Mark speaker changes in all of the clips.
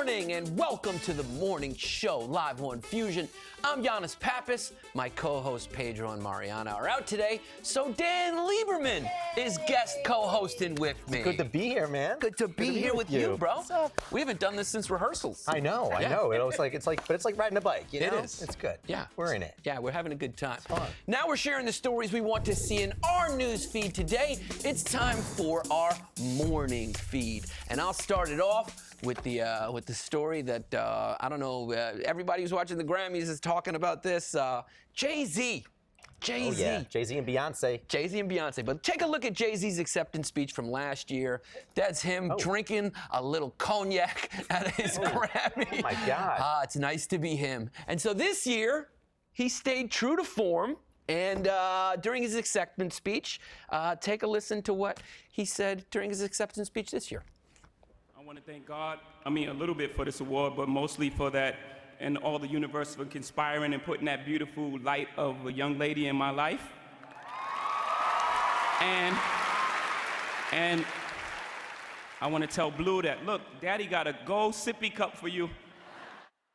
Speaker 1: morning and welcome to the morning show live on Fusion. I'm Giannis Pappas. My co-host Pedro and Mariana are out today, so Dan Lieberman is guest co-hosting with me.
Speaker 2: It's good to be here, man.
Speaker 1: Good to be here with you, bro.
Speaker 2: What's up?
Speaker 1: We haven't done this since rehearsals.
Speaker 2: I know. But it's like riding a bike. You know?
Speaker 1: It is.
Speaker 2: It's good.
Speaker 1: Yeah,
Speaker 2: we're in it.
Speaker 1: Yeah, we're having a good time.
Speaker 2: It's fun.
Speaker 1: Now we're sharing the stories we want to see in our news feed today. It's time for our morning feed, and I'll start it off with the story that I don't know. Everybody who's watching the Grammys is talking about this. Jay-Z.
Speaker 2: Oh, yeah. Jay-Z and Beyonce.
Speaker 1: Jay-Z and Beyonce. But take a look at Jay-Z's acceptance speech from last year. That's him drinking a little cognac at his Grammy.
Speaker 2: Oh, my God.
Speaker 1: It's nice to be him. And so this year, he stayed true to form. And during his acceptance speech, take a listen to what he said during his acceptance speech this year.
Speaker 3: I want to thank God, a little bit for this award, but mostly for that and all the universe for conspiring and putting that beautiful light of a young lady in my life. And I want to tell Blue that, look, Daddy got a gold sippy cup for you.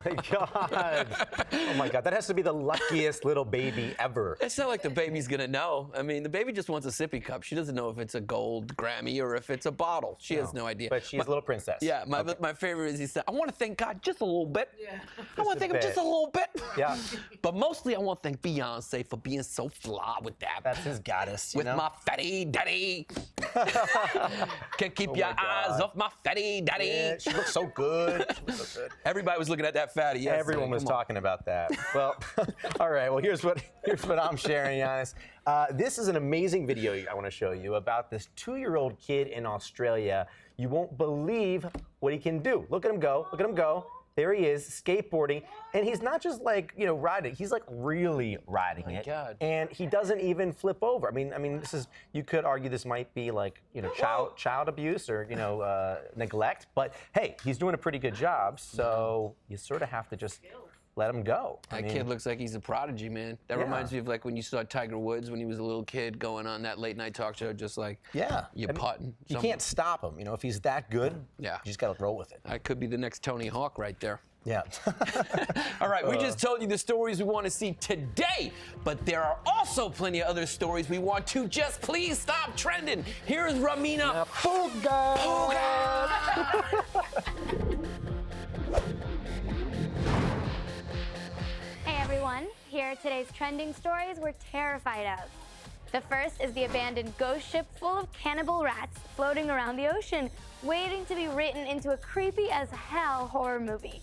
Speaker 2: My God. Oh, my God. That has to be the luckiest little baby ever.
Speaker 1: It's not like the baby's going to know. I mean, the baby just wants a sippy cup. She doesn't know if it's a gold Grammy or if it's a bottle. She has no idea.
Speaker 2: But she's a little princess.
Speaker 1: Yeah, my favorite is he said, I want to thank God just a little bit.
Speaker 4: Yeah.
Speaker 1: I want to thank him just a little bit.
Speaker 2: Yeah.
Speaker 1: But mostly I want to thank Beyonce for being so fly with that.
Speaker 2: That's his goddess, you
Speaker 1: with
Speaker 2: know?
Speaker 1: my fatty daddy. Can't keep your eyes off my fatty daddy.
Speaker 2: Yeah, she looks so good.
Speaker 1: Everybody was looking at that fatty. Yes,
Speaker 2: Everyone was talking about that. Well, all right. Well, here's what I'm sharing, Giannis. This is an amazing video I want to show you about this 2-year-old kid in Australia. You won't believe what he can do. Look at him go. Look at him go. There he is, skateboarding, and he's not just like, riding. He's like really riding it.
Speaker 1: God.
Speaker 2: And he doesn't even flip over. I mean, this is, you could argue this might be like, child abuse or, neglect. But hey, he's doing a pretty good job. So you sort of have to just let him go.
Speaker 1: That kid looks like he's a prodigy, man. That reminds me of like when you saw Tiger Woods when he was a little kid going on that late night talk show, just like you're putting.
Speaker 2: You can't stop him. If he's that good, you just got to roll with it.
Speaker 1: That could be the next Tony Hawk right there.
Speaker 2: Yeah.
Speaker 1: All right, we just told you the stories we want to see today, but there are also plenty of other stories we want to just please stop trending. Here's Ramina Puga.
Speaker 5: Hey everyone, here are today's trending stories we're terrified of. The first is the abandoned ghost ship full of cannibal rats floating around the ocean, waiting to be written into a creepy as hell horror movie.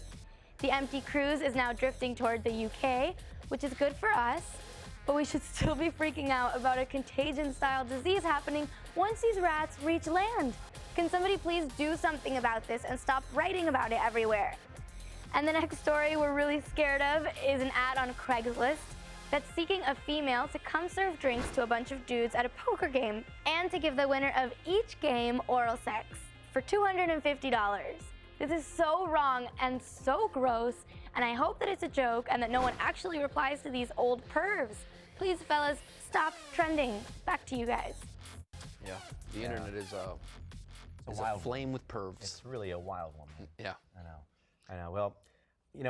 Speaker 5: The empty cruise is now drifting toward the UK, which is good for us, but we should still be freaking out about a contagion-style disease happening once these rats reach land. Can somebody please do something about this and stop writing about it everywhere? And the next story we're really scared of is an ad on Craigslist that's seeking a female to come serve drinks to a bunch of dudes at a poker game and to give the winner of each game oral sex for $250. This is so wrong and so gross, and I hope that it's a joke and that no one actually replies to these old pervs. Please, fellas, stop trending. Back to you guys.
Speaker 1: Yeah, the internet is a flame with pervs.
Speaker 2: It's really a wild one.
Speaker 1: Yeah.
Speaker 2: I know. Well,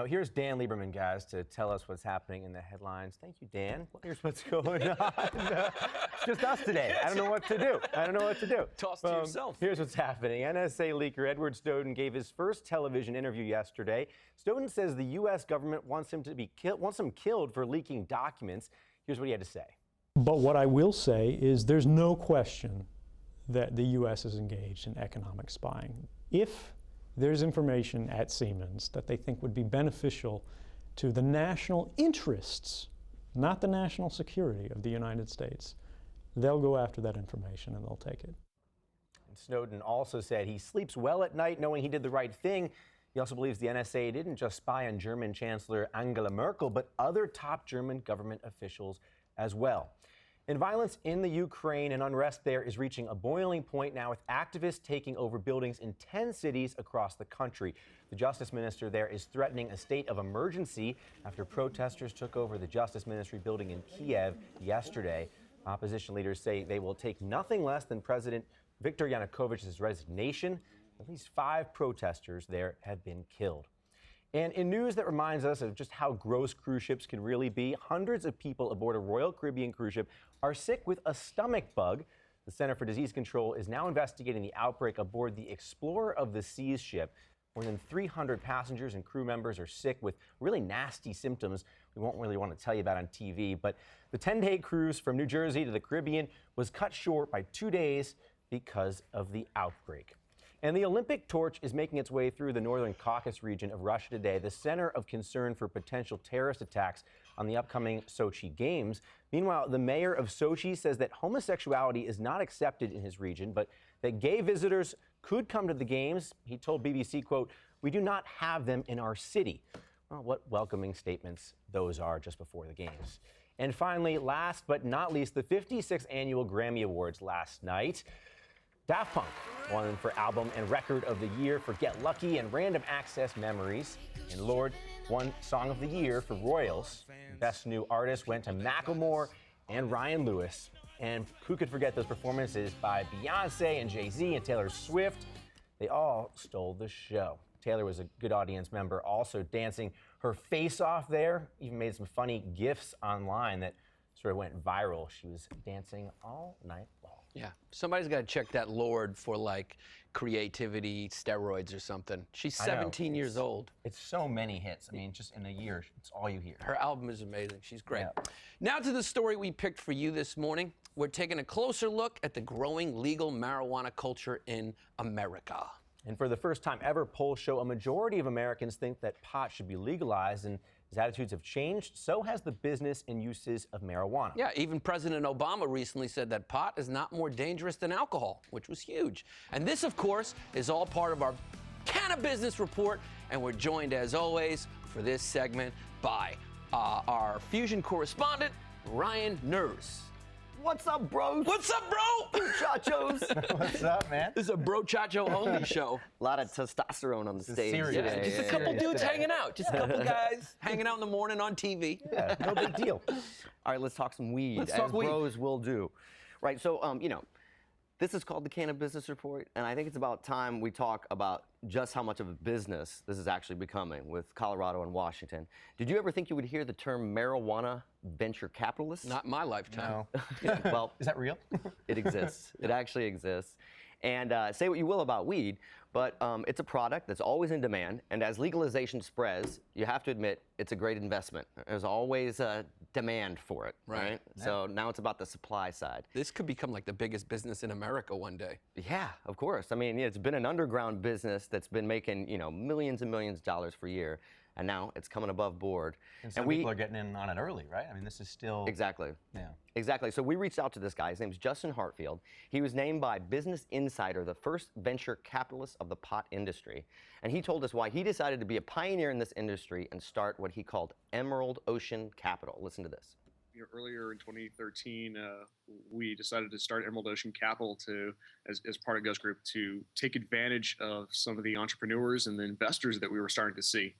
Speaker 2: here's Dan Lieberman, guys, to tell us what's happening in the headlines. Thank you, Dan. Here's what's going on. It's just us today. I don't know what to do.
Speaker 1: Toss to yourself.
Speaker 2: Here's what's happening. NSA leaker Edward Snowden gave his first television interview yesterday. Snowden says the U.S. government wants him killed for leaking documents. Here's what he had to say.
Speaker 6: But what I will say is there's no question that the U.S. is engaged in economic spying. If there's information at Siemens that they think would be beneficial to the national interests, not the national security of the United States, they'll go after that information and they'll take it.
Speaker 2: And Snowden also said he sleeps well at night knowing he did the right thing. He also believes the NSA didn't just spy on German Chancellor Angela Merkel, but other top German government officials as well. And violence in the Ukraine and unrest there is reaching a boiling point now, with activists taking over buildings in 10 cities across the country. The justice minister there is threatening a state of emergency after protesters took over the Justice Ministry building in Kiev yesterday. Opposition leaders say they will take nothing less than President Viktor Yanukovych's resignation. At least 5 protesters there have been killed. And in news that reminds us of just how gross cruise ships can really be, hundreds of people aboard a Royal Caribbean cruise ship are sick with a stomach bug. The Center for Disease Control is now investigating the outbreak aboard the Explorer of the Seas ship. More than 300 passengers and crew members are sick with really nasty symptoms we won't really want to tell you about on TV. But the 10-day cruise from New Jersey to the Caribbean was cut short by 2 days because of the outbreak. And the Olympic torch is making its way through the northern Caucasus region of Russia today, the center of concern for potential terrorist attacks on the upcoming Sochi Games. Meanwhile, the mayor of Sochi says that homosexuality is not accepted in his region, but that gay visitors could come to the Games. He told BBC, quote, "We do not have them in our city." Well, what welcoming statements those are just before the Games. And finally, last but not least, the 56th annual Grammy Awards last night. Daft Punk won for Album and Record of the Year for Get Lucky and Random Access Memories. And Lorde won Song of the Year for Royals. Best New Artist went to Macklemore and Ryan Lewis. And who could forget those performances by Beyonce and Jay-Z and Taylor Swift? They all stole the show. Taylor was a good audience member, also dancing her face off there. Even made some funny GIFs online that sort of went viral. She was dancing all night long.
Speaker 1: Yeah, somebody's got to check that Lorde for like creativity, steroids or something. She's 17 years old.
Speaker 2: It's so many hits. I mean, just in a year, it's all you hear.
Speaker 1: Her album is amazing. She's great.
Speaker 2: Yeah.
Speaker 1: Now to the story we picked for you this morning. We're taking a closer look at the growing legal marijuana culture in America.
Speaker 2: And for the first time ever, polls show a majority of Americans think that pot should be legalized, and as attitudes have changed, so has the business and uses of marijuana.
Speaker 1: Yeah, even President Obama recently said that pot is not more dangerous than alcohol, which was huge. And this, of course, is all part of our Canna Business Report, and we're joined, as always, for this segment by our Fusion correspondent, Ryan Nurs.
Speaker 4: What's up, bros?
Speaker 1: What's up, bro?
Speaker 4: Chachos.
Speaker 2: What's up, man?
Speaker 1: This is a Bro Chacho only show.
Speaker 4: A lot of testosterone on the stage
Speaker 2: serious.
Speaker 1: Yeah,
Speaker 4: today.
Speaker 1: just a couple dudes hanging out. Just a couple guys hanging out in the morning on TV.
Speaker 2: Yeah, no big deal.
Speaker 4: All right, let's talk some weed,
Speaker 1: Let's
Speaker 4: as
Speaker 1: talk weed.
Speaker 4: bros will do. Right, so, this is called the Canna Business Report, and I think it's about time we talk about just how much of a business this is actually becoming with Colorado and Washington. Did you ever think you would hear the term marijuana venture capitalist?
Speaker 1: Not in my lifetime.
Speaker 2: No.
Speaker 4: Well,
Speaker 2: Is that real?
Speaker 4: it exists. It actually exists. And say what you will about weed, but it's a product that's always in demand. And as legalization spreads, you have to admit it's a great investment. There's always a demand for it, right? So now it's about the supply side.
Speaker 1: This could become like the biggest business in America one day.
Speaker 4: Yeah, of course. I mean, it's been an underground business that's been making, millions and millions of dollars per year. And now it's coming above board.
Speaker 2: And some people are getting in on it early, right? I mean, this is still...
Speaker 4: Exactly.
Speaker 2: Yeah.
Speaker 4: Exactly. So we reached out to this guy. His name's Justin Hartfield. He was named by Business Insider the first venture capitalist of the pot industry. And he told us why he decided to be a pioneer in this industry and start what he called Emerald Ocean Capital. Listen to this.
Speaker 7: Earlier in 2013, we decided to start Emerald Ocean Capital as part of Ghost Group to take advantage of some of the entrepreneurs and the investors that we were starting to see.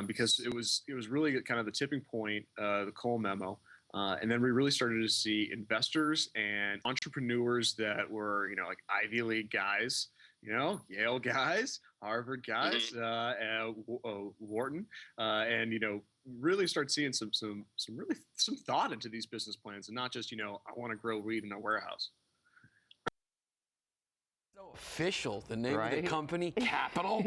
Speaker 7: Because it was really kind of the tipping point, the Cole memo. And then we really started to see investors and entrepreneurs that were, like Ivy League guys, Yale guys, Harvard guys, Wharton, and, really start seeing some thought into these business plans and not just, I want to grow weed in a warehouse.
Speaker 1: So official, the name of the
Speaker 4: Right?
Speaker 1: company, Capital.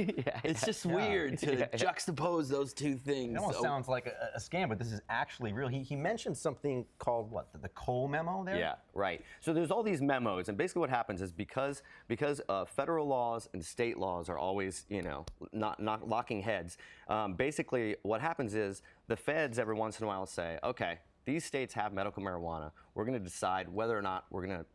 Speaker 1: It's just weird to juxtapose those two things.
Speaker 2: It almost sounds like a scam, but this is actually real. He mentioned something called, what, the Cole memo there?
Speaker 4: Yeah, right. So there's all these memos, and basically what happens is because federal laws and state laws are always, not locking heads. Basically, what happens is the feds every once in a while say, okay, these states have medical marijuana. We're going to decide whether or not we're going to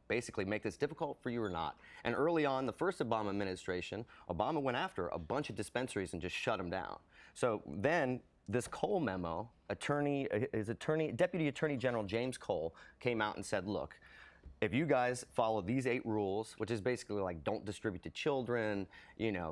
Speaker 4: basically make this difficult for you or not. And early on, the first Obama administration, Obama went after a bunch of dispensaries and just shut them down. So then this Cole memo, Deputy Attorney General James Cole came out and said, look, if you guys follow these 8 rules, which is basically like don't distribute to children,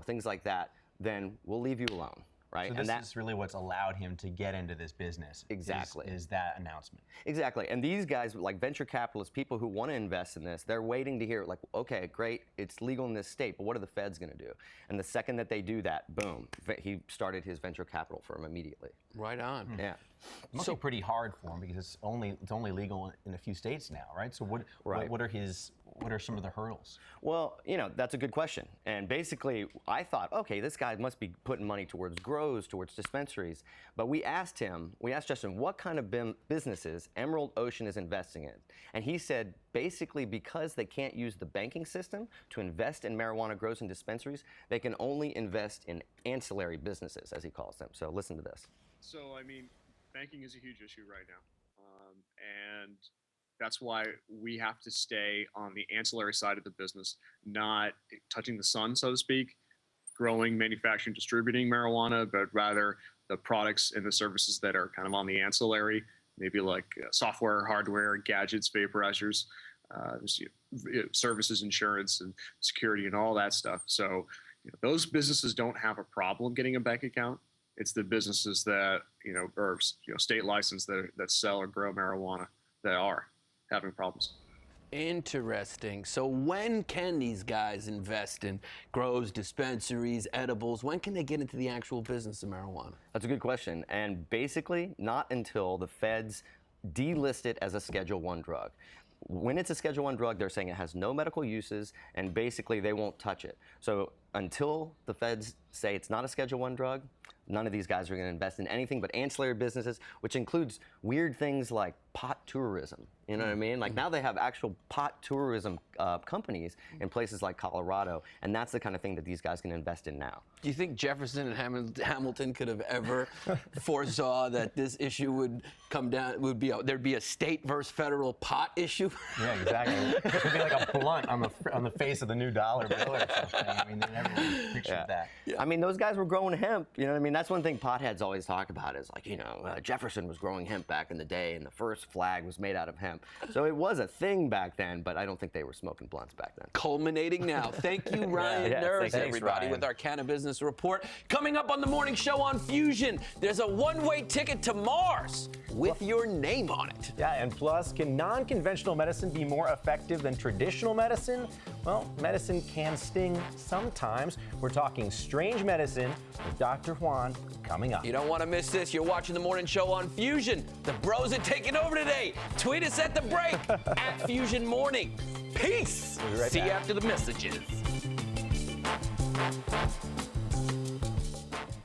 Speaker 4: things like that, then we'll leave you alone. right?
Speaker 2: So this is really what's allowed him to get into this business.
Speaker 4: Exactly.
Speaker 2: Is that announcement.
Speaker 4: Exactly. And these guys, like venture capitalists, people who want to invest in this, they're waiting to hear, like, okay, great, it's legal in this state, but what are the feds going to do? And the second that they do that, boom, he started his venture capital firm immediately.
Speaker 1: Right on.
Speaker 4: Yeah.
Speaker 2: It must be pretty hard for him because it's only legal in a few states now, right? So what are some of the hurdles?
Speaker 4: Well, that's a good question. And basically, I thought, okay, this guy must be putting money towards grows, towards dispensaries. But we asked Justin, what kind of businesses Emerald Ocean is investing in? And he said, basically, because they can't use the banking system to invest in marijuana grows and dispensaries, they can only invest in ancillary businesses, as he calls them. So listen to this.
Speaker 7: So, I mean, banking is a huge issue right now. And that's why we have to stay on the ancillary side of the business, not touching the sun, so to speak, growing, manufacturing, distributing marijuana, but rather the products and the services that are kind of on the ancillary, maybe like software, hardware, gadgets, vaporizers, services, insurance, and security, and all that stuff. So those businesses don't have a problem getting a bank account. It's the businesses that, or state license that sell or grow marijuana that are having problems.
Speaker 1: Interesting. So when can these guys invest in grows, dispensaries, edibles? When can they get into the actual business of marijuana?
Speaker 4: That's a good question. And basically, not until the feds delist it as a Schedule I drug. When it's a Schedule I drug, they're saying it has no medical uses, and basically they won't touch it. So until the feds say it's not a Schedule I drug, none of these guys are going to invest in anything but ancillary businesses, which includes weird things like pot tourism. You know what I mean? Like now they have actual pot tourism companies in places like Colorado, and that's the kind of thing that these guys can invest in now.
Speaker 1: Do you think Jefferson and Hamilton could have ever foresaw that this issue would come down? There'd be a state versus federal pot issue?
Speaker 2: Yeah, exactly. It would be like a blunt on the face of the new dollar bill or something. I mean, they never really pictured that.
Speaker 4: Yeah. I mean, those guys were growing hemp. You know what I mean? That's one thing potheads always talk about is like, Jefferson was growing hemp back in the day, and the first flag was made out of hemp. So it was a thing back then, but I don't think they were smoking blunts back then.
Speaker 1: Culminating now. Thank you, Ryan Nurse, everybody,
Speaker 2: Ryan.
Speaker 1: with our Cannabis Report. Coming up on the morning show on Fusion, there's a one-way ticket to Mars with your name on it.
Speaker 2: Yeah, and plus, can non-conventional medicine be more effective than traditional medicine? Well, medicine can sting sometimes. We're talking strange medicine with Dr. Juan coming up.
Speaker 1: You don't want to miss this. You're watching the morning show on Fusion. The bros are taking over today. Tweet us at the break at Fusion Morning. Peace.
Speaker 2: We'll be right
Speaker 1: See
Speaker 2: back.
Speaker 1: you after the messages.